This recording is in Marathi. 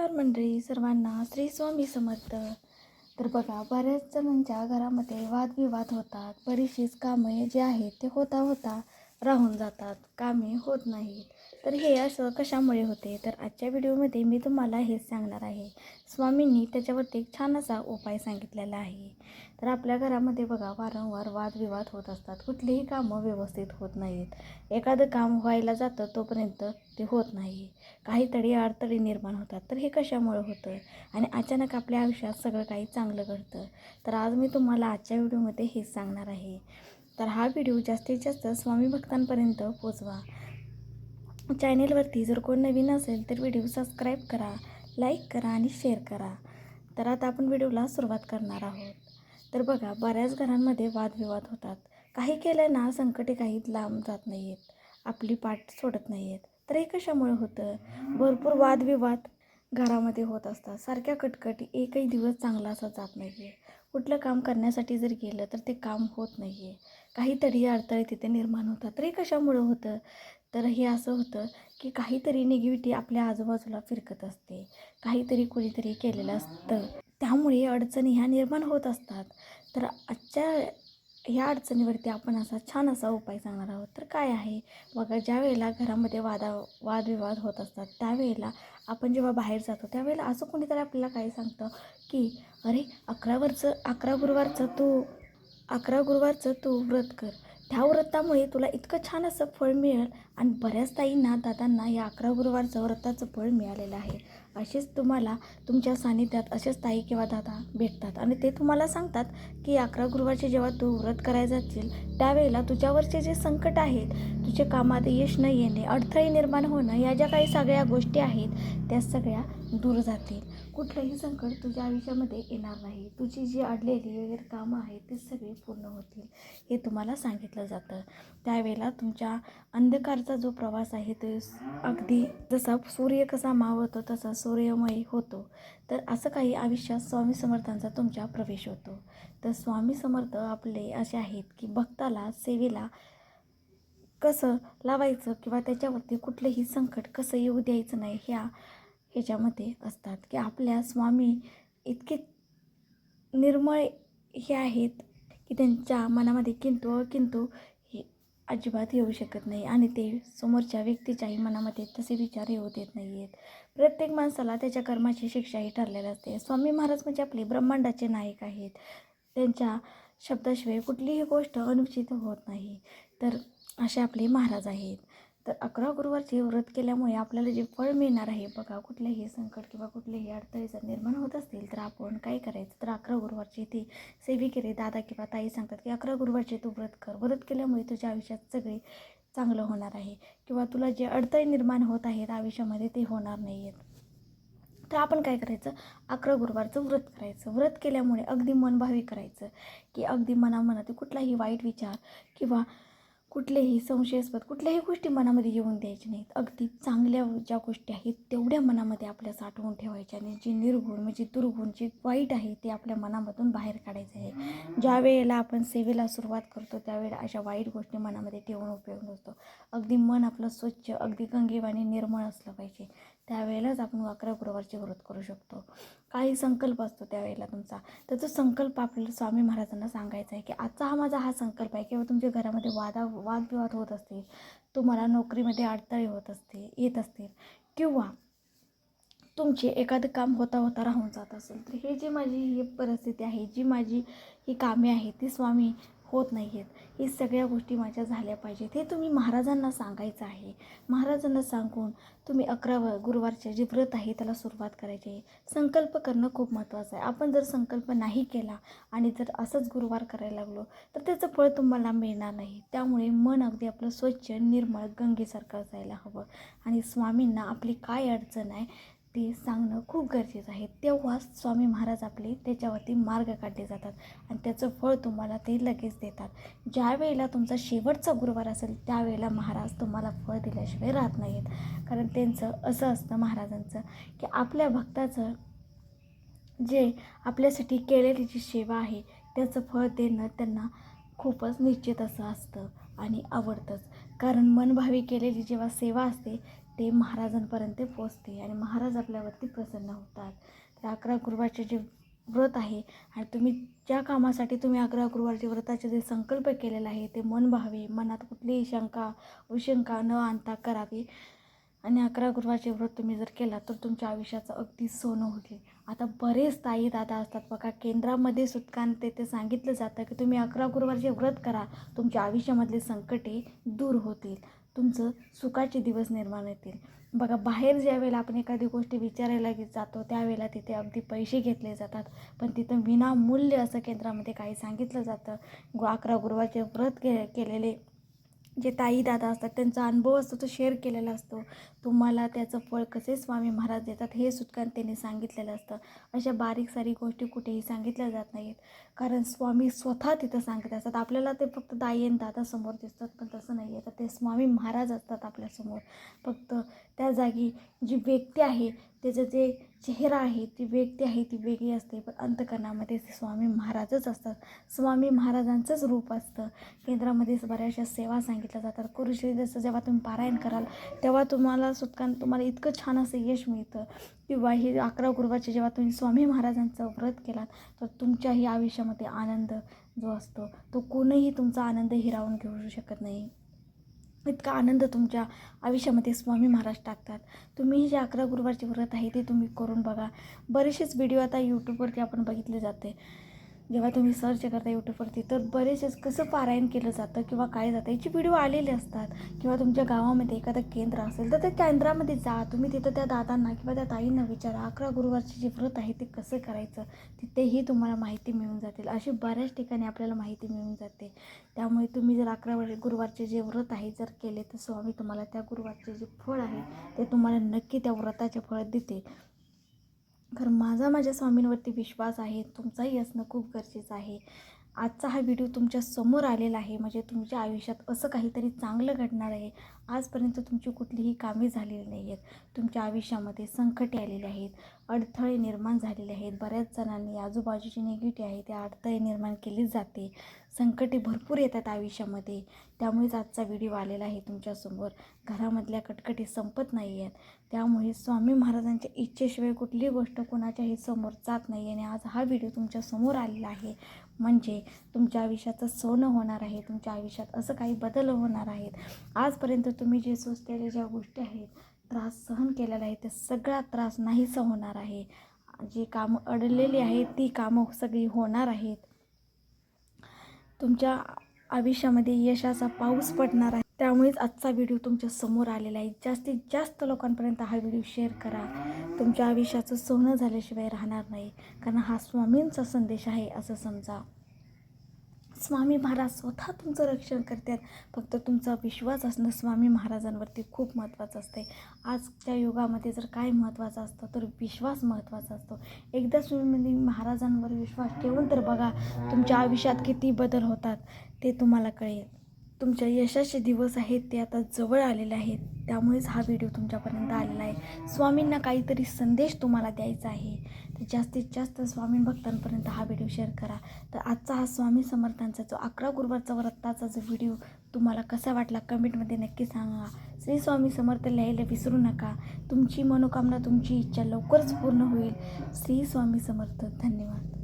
नमस्कार मंडळी सर्वांना, श्री स्वामी समर्थ. तर बघा, बऱ्याच जणांच्या घरामध्ये वादविवाद होतात. बरीचशीच कामे जे आहेत ते होता होता राहून जातात, कामे होत नाहीत. तर हे असं कशामुळे होते? तर आजच्या व्हिडिओमध्ये मी तुम्हाला हेच सांगणार आहे. स्वामींनी त्याच्यावरती एक छान असा उपाय सांगितलेला आहे. तर आपल्या घरामध्ये बघा, वारंवार वादविवाद होत असतात. कुठलीही कामं व्यवस्थित होत नाहीत. एखादं काम व्हायला जातं तोपर्यंत ते होत नाही. काहीतरी अडथळे निर्माण होतात. तर हे कशामुळे होतं? आणि अचानक आपल्या आयुष्यात सगळं काही चांगलं घडतं. तर आज मी तुम्हाला आजच्या व्हिडिओमध्ये हेच सांगणार आहे. तर हा व्हिडिओ जास्तीत जास्त स्वामी भक्तांपर्यंत पोचवा. चॅनेलवरती जर कोण नवीन असेल तर व्हिडिओ सबस्क्राईब करा, लाईक करा आणि शेअर करा. तर आता आपण व्हिडिओला सुरुवात करणार आहोत. तर बघा, बऱ्याच घरांमध्ये वादविवाद होतात. काही केलं ना संकटे काही लांब जात नाही आहेत, आपली पाठ सोडत नाही आहेत. तर हे कशामुळे होतं? भरपूर वादविवाद घरामध्ये होत असतात. सारख्या कटकटी एकही दिवस चांगला असा जात नाही आहे. कुठलं काम करण्यासाठी जर गेलं तर ते काम होत नाही आहे. काहीतरी अडथळे तिथे निर्माण होतात. तर हे कशामुळे होतं? तर हे असं होतं की काहीतरी निगेटिव्हिटी आपल्या आजूबाजूला फिरकत असते. काहीतरी कोणीतरी केलेलं असतं. त्यामुळे अडचणी ह्या निर्माण होत असतात. तर आजच्या ह्या अडचणीवरती आपण छान असा उपाय सांगणार आहोत. तर काय आहे? बघा, ज्या वेळेला घरामध्ये वादविवाद होत असतात त्यावेळेला आपण जेव्हा बाहेर जातो त्यावेळेला असं कोणीतरी आपल्याला काय सांगतं की अरे, 11 गुरुवारचं तू व्रत कर. त्या व्रतामुळे तुला इतकं छान असं फळ मिळेल. आणि बऱ्याच ताईंना, दादांना या 11 गुरुवारचं व्रताचं फळ मिळालेलं आहे. असेच तुम्हाला तुमच्या सानिध्यात असेच ताई किंवा दादा भेटतात आणि ते तुम्हाला सांगतात की 11 गुरुवारचे जेव्हा तू व्रत करायला जाशील त्यावेळेला तुझ्यावरचे जे संकट आहेत, तुझे कामात यश न येणे, अडथळे निर्माण होणं, या ज्या काही सगळ्या गोष्टी आहेत त्या सगळ्या दूर जातील. कुठलंही संकट तुझ्या आयुष्यामध्ये येणार नाही. तुझी जी अडलेली वगैरे कामं आहेत ते सगळे पूर्ण होतील, हे तुम्हाला सांगितलं जातं. त्यावेळेला तुमच्या अंधकारचा जो प्रवास आहे तो अगदी जसा सूर्य कसा मावळतो तसा सूर्यमय होतो. तर असं काही आयुष्यात स्वामी समर्थांचा तुमच्या प्रवेश होतो. तर स्वामी समर्थ आपले असे आहेत की भक्ताला सेवेला कसं लावायचं किंवा त्याच्यावरती कुठलंही संकट कसं येऊ द्यायचं नाही, ह्याच्यामध्ये असतात की आपल्या स्वामी इतके निर्मळ हे आहेत की त्यांच्या मनामध्ये किंतु अकिंतु हे अजिबात येऊ शकत नाही. आणि ते समोरच्या व्यक्तीच्याही मनामध्ये तसे विचार येऊ देत नाही आहेत. प्रत्येक माणसाला त्याच्या कर्माची शिक्षाही ठरलेली असते. स्वामी महाराज म्हणजे आपले ब्रह्मांडाचे नायक आहेत. त्यांच्या शब्दाशिवाय कुठलीही गोष्ट अनुचित होत नाही. तर असे आपले महाराज आहेत. तर 11 गुरुवारचे व्रत केल्यामुळे आपल्याला जे फळ मिळणार आहे बघा, कुठलेही संकट किंवा कुठलेही अडथळे जर निर्माण होत असतील तर आपण काय करायचं? तर 11 गुरुवारचे ते सेविकेरे दादा किंवा ताई सांगतात की 11 गुरुवारचे तू व्रत कर. व्रत केल्यामुळे तुझ्या आयुष्यात सगळे चांगलं होणार आहे किंवा तुला जे अडथळे निर्माण होत आहेत आयुष्यामध्ये ते होणार नाही आहेत. तर आपण काय करायचं? 11 गुरुवारचं व्रत करायचं. व्रत केल्यामुळे अगदी मनभावी करायचं की अगदी मनामनात कुठलाही वाईट विचार किंवा कुठलेही संशयास्पद कुठल्याही गोष्टी मनामध्ये येऊन द्यायची नाहीत. अगदी चांगल्या ज्या गोष्टी आहेत तेवढ्या मनामध्ये आपल्या साठवून ठेवायच्या आणि जे निर्गुण म्हणजे दुर्गुण जे वाईट आहे ते आपल्या मनामधून बाहेर काढायचं आहे. ज्या वेळेला आपण सेवेला सुरुवात करतो त्यावेळेला अशा वाईट गोष्टी मनामध्ये ठेवून उपयोग नसतो. अगदी मन आपलं स्वच्छ, अगदी गंगेवाणी निर्मळ असलं पाहिजे. त्यावेळेलाच आपण 11 गुरुवारचे व्रत करू शकतो. काही संकल्प असतो त्यावेळेला तुमचा, तर तो संकल्प आपल्याला स्वामी महाराजांना सांगायचा आहे की आजचा हा संकल्प आहे. किंवा तुमच्या घरामध्ये वादविवाद होत असतील, तुम्हाला नोकरीमध्ये अडथळे येत असतील किंवा तुमचे एखादं काम होता होता राहून जात असेल, तर हे जी माझी ही परिस्थिती आहे, जी माझी ही कामे आहेत ती स्वामी होत नाही आहेत, ही सगळ्या गोष्टी माझ्या झाल्या पाहिजेत, हे तुम्ही महाराजांना सांगायचं आहे. महाराजांना सांगून तुम्ही 11 गुरुवारचे जे व्रत आहे त्याला सुरुवात करायची आहे. संकल्प करणं खूप महत्त्वाचं आहे. आपण जर संकल्प नाही केला आणि जर असंच गुरुवार करायला लागलो तर त्याचं फळ तुम्हाला मिळणार नाही. त्यामुळे मन अगदी आपलं स्वच्छ निर्मळ गंगेसारखं असायला हवं. आणि स्वामींना आपली काय अडचण आहे ते सांगणं खूप गरजेचं आहे. तेव्हाच स्वामी महाराज आपले त्याच्यावरती मार्ग काढले जातात आणि त्याचं फळ तुम्हाला ते लगेच देतात. ज्या वेळेला तुमचा शेवटचा गुरुवार असेल त्यावेळेला महाराज तुम्हाला फळ दिल्याशिवाय राहत नाहीत. कारण त्यांचं असं असतं महाराजांचं की आपल्या भक्ताचं जे आपल्यासाठी केलेली जी सेवा आहे त्याचं फळ देणं त्यांना खूपच निश्चित असं असतं आणि आवडतंच. कारण मनभावी केलेली जेव्हा सेवा असते ते महाराजांपर्यंत पोचते आणि महाराज आपल्यावरती प्रसन्न होतात. तर 11 गुरुवारचे जे व्रत आहे आणि तुम्ही ज्या कामासाठी तुम्ही 11 गुरुवारचे व्रताचे जे संकल्प केलेला आहे ते मन भावे, मनात कुठलीही शंका उशंका न आणता करावी. आणि 11 गुरुवारचे व्रत तुम्ही जर केला तर तुमच्या आयुष्याचं अगदी सोनं होईल. आता बरेच ताई दादा असतात बघा, केंद्रामध्ये सुटकान ते सांगितलं जातं की तुम्ही 11 गुरुवारचे व्रत करा, तुमच्या आयुष्यामधले संकटे दूर होतील, तुमचं सुखाचे दिवस निर्माण होतील. बघा, बाहेर ज्या वेळेला आपण एखादी गोष्ट विचारायला जातो त्यावेळेला तिथे अगदी पैसे घेतले जातात, पण तिथं विनामूल्य असं केंद्रामध्ये काही सांगितलं जातं. 11 गुरुवारचे व्रत केलेले जे ताई दादा असतात त्यांचा अनुभव असतो तो शेअर केलेला असतो. तुम्हाला त्याचं फळ कसे स्वामी महाराज देतात हे सुद्धा त्यांनी सांगितलेलं असतं. अशा बारीक सारीक गोष्टी कुठेही सांगितल्या जात नाहीत, कारण स्वामी स्वतः तिथं सांगत असतात. आपल्याला ते फक्त ताई आणि दादा समोर दिसतात, पण तसं नाही आहे. तर ते स्वामी महाराज असतात आपल्यासमोर. फक्त त्या जागी जी व्यक्ती आहे त्याचं जे चेहरा आहे, ती व्यक्ती आहे ती वेगळी असते, पण अंतःकरणामध्ये ते स्वामी महाराजच असतात. स्वामी महाराजांचंच रूप असतं. केंद्रामध्ये बऱ्याचशा सेवा सांगितल्या जातात. कुरुश्रीचं जेव्हा तुम्ही पारायण कराल तेव्हा तुम्हाला इतकं छान असं यश मिळतं. किंवा हे 11 गुरुवारचे जेव्हा तुम्ही स्वामी महाराजांचं व्रत केलात तर तुमच्याही आयुष्यामध्ये आनंद जो असतो तो कोणीही तुमचा आनंद हिरावून घेऊ शकत नाही. इतका आनंद तुमच्या आयुष्यामध्ये स्वामी महाराज टाकतात. तुम्ही जे 11 गुरुवारचे व्रत आहे ते तुम्ही करून बघा. बरेचसेच व्हिडिओ आता यूट्यूबवरती आपण बघितले जाते. जेव्हा तुम्ही सर्च करता यूट्यूबवरती तर बरेचसेच कसं पारायण केलं जातं किंवा काय जातं याची व्हिडिओ आलेले असतात. किंवा तुमच्या गावामध्ये एखादं केंद्र असेल तर त्या केंद्रामध्ये जा, तुम्ही तिथं त्या दादांना किंवा त्या ताईंना विचारा 11 गुरुवारचे जे व्रत आहे ते कसं करायचं, तिथेही तुम्हाला माहिती मिळून जातील. अशी बऱ्याच ठिकाणी आपल्याला माहिती मिळून जाते. त्यामुळे तुम्ही जर 11 गुरुवारचे जे व्रत आहे जर केले तर स्वामी तुम्हाला त्या गुरुवारचे जे फळ आहे ते तुम्हाला नक्की त्या व्रताचे फळ देते. कारण माझ्या स्वामींवरती विश्वास आहे, तुमचाही असणं खूप गरजेचं आहे. आजचा हा व्हिडिओ तुमच्या समोर आलेला आहे म्हणजे तुमच्या आयुष्यात असं काहीतरी चांगलं घडणार आहे. आजपर्यंत तुमची कुठलीही कामे झालेली नाही आहेत, तुमच्या आयुष्यामध्ये संकटे आलेली आहेत, अडथळे निर्माण झालेले आहेत. बऱ्याच जणांनी आजूबाजूची निगेटिव्ह आहे ते अडथळे निर्माण केली जाते, संकटे भरपूर येतात आयुष्यामध्ये. त्यामुळेच आजचा व्हिडिओ आलेला आहे तुमच्यासमोर. घरामधल्या कटकटी संपत नाही आहेत. त्यामुळे स्वामी महाराजांच्या इच्छेशिवाय कुठलीही गोष्ट कोणाच्याही समोर जात नाही. आणि आज हा व्हिडिओ तुमच्या समोर आलेला आहे म्हणजे तुमच्या आयुष्याचं सोनं होणार आहे. तुमच्या आयुष्यात असं काही बदल होणार आहेत. आजपर्यंत तुम्ही जे सोचलेल्या ज्या गोष्टी आहेत, त्रास सहन केलेला आहे, ते सगळा त्रास नाहीसा होणार आहे. जी कामं अडलेली आहेत ती कामं सगळी होणार आहेत. तुमच्या आयुष्यामध्ये यशाचा पाऊस पडणार आहे. त्यामुळेच आजचा व्हिडिओ तुमच्या समोर आलेला आहे. जास्तीत जास्त लोकांपर्यंत हा व्हिडिओ शेअर करा. तुमच्या आयुष्याचं सोनं झाल्याशिवाय राहणार नाही, कारण हा स्वामींचा संदेश आहे असं समजा. स्वामी महाराज स्वतः तुमचं रक्षण करतात. फक्त तुमचा विश्वास असणं स्वामी महाराजांवरती खूप महत्त्वाचं असते. आजच्या युगामध्ये जर काय महत्त्वाचं असतं तर विश्वास महत्त्वाचा असतो. एकदा तुम्ही महाराजांवर विश्वास ठेवून तर बघा तुमच्या आयुष्यात किती बदल होतात ते तुम्हाला कळेल. तुमच्या यशाचे दिवस आहेत ते आता जवळ आलेले आहेत. त्यामुळेच हा व्हिडिओ तुमच्यापर्यंत आलेला आहे. स्वामींना काहीतरी संदेश तुम्हाला द्यायचा आहे तर जास्तीत जास्त स्वामी भक्तांपर्यंत हा व्हिडिओ शेअर करा. तर आजचा हा स्वामी समर्थांचा जो 11 गुरुवारचा व्रताचा जो व्हिडिओ तुम्हाला कसा वाटला कमेंटमध्ये नक्की सांगा. श्री स्वामी समर्थ लिहायला विसरू नका. तुमची मनोकामना तुमची इच्छा लवकरच पूर्ण होईल. श्री स्वामी समर्थ. धन्यवाद.